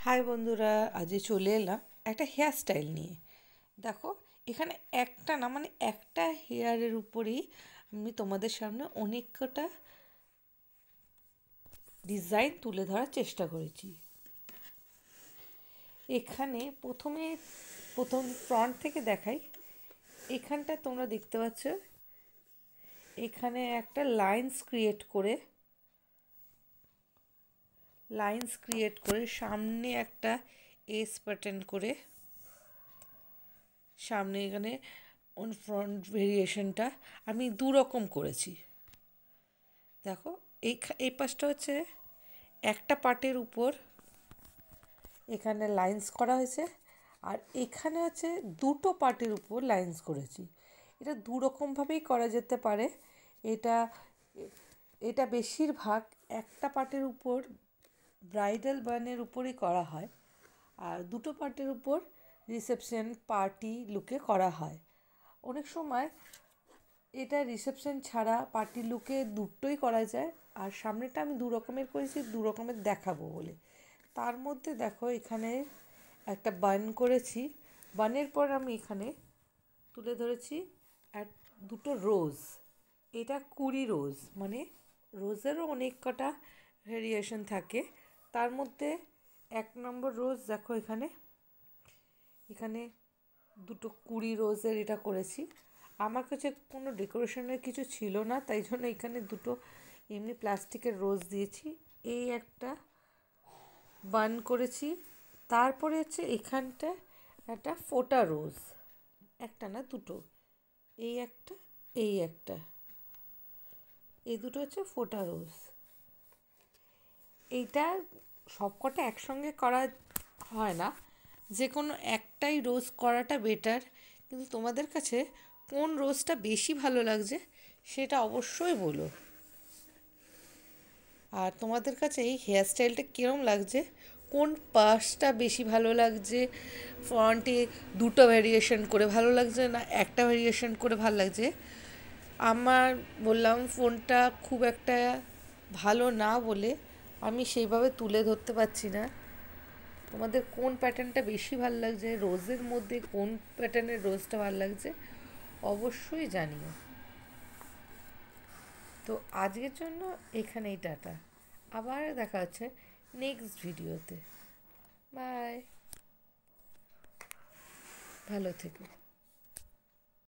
High বন্ধুরা, আজকে চলে এলাম একটা হেয়ার স্টাইল নিয়ে। দেখো, এখানে একটা না মানে একটা হেয়ারের উপরেই আমি তোমাদের সামনে অনেক কটা ডিজাইন তুলে ধরার চেষ্টা করেছি। এখানে প্রথম ফ্রন্ট থেকে দেখাই। এখানটা তোমরা দেখতে পাচ্ছ, এখানে একটা লাইন্স ক্রিয়েট করে সামনে একটা এস প্যাটার্ন করে সামনে এখানে ফ্রন্ট ভেরিয়েশনটা আমি দু রকম করেছি। দেখো, এই পাশটা হচ্ছে একটা পার্টের উপর এখানে লাইন্স করা হয়েছে, আর এখানে হচ্ছে দুটো পার্টের উপর লাইন্স করেছি। এটা দু রকমভাবেই করা যেতে পারে। এটা এটা বেশিরভাগ একটা পার্টের উপর ব্রাইডাল বানের উপরই করা হয়, আর দুটো পার্টের উপর রিসেপশন পার্টি লুকে করা হয়। অনেক সময় এটা রিসেপশন ছাড়া পার্টি লুকে দুটোই করা যায়, আর সামনেটা আমি দু রকমের করেছি, দু রকমের দেখাবো বলে। তার মধ্যে দেখো, এখানে একটা বান করেছি। বানের পর আমি এখানে তুলে ধরেছি দুটো রোজ। এটা 20 রোজ, মানে রোজেরও অনেক কটা ভেরিয়েশন থাকে। তার মধ্যে 1 নম্বর রোজ দেখো, এখানে এখানে দুটো 20 রোজের এটা করেছি। আমার কাছে কোনো ডেকোরেশনের কিছু ছিল না, তাই জন্য এখানে দুটো এমনি প্লাস্টিকের রোজ দিয়েছি। এই একটা বান করেছি। তারপরে হচ্ছে এখানটা একটা ফোটা রোজ, একটা না দুটো, এই একটা এই একটা, এই দুটো হচ্ছে ফোটা রোজ। এইটা সবকটা একসঙ্গে করা হয় না, যে কোনো একটাই রোজ করাটা বেটার। কিন্তু তোমাদের কাছে কোন রোজটা বেশি ভালো লাগছে সেটা অবশ্যই বলো। আর তোমাদের কাছে এই হেয়ার স্টাইলটা কীরকম লাগছে, কোন পাশটা বেশি ভালো লাগছে, ফ্রন্টে দুটো ভ্যারিয়েশন করে ভালো লাগছে না একটা ভ্যারিয়েশন করে ভালো লাগছে। আমার বললাম, ফোনটা খুব একটা ভালো না বলে আমি সেইভাবে তুলে ধরতে পারছি না। তোমাদের কোন প্যাটার্নটা বেশি ভালো লাগছে, রোজের মধ্যে কোন প্যাটার্নের রোজটা ভালো লাগছে অবশ্যই জানিও। তো আজকের জন্য এখানেই টাটা, আবার দেখা হচ্ছে নেক্সট ভিডিওতে। বাই, ভালো থেকো।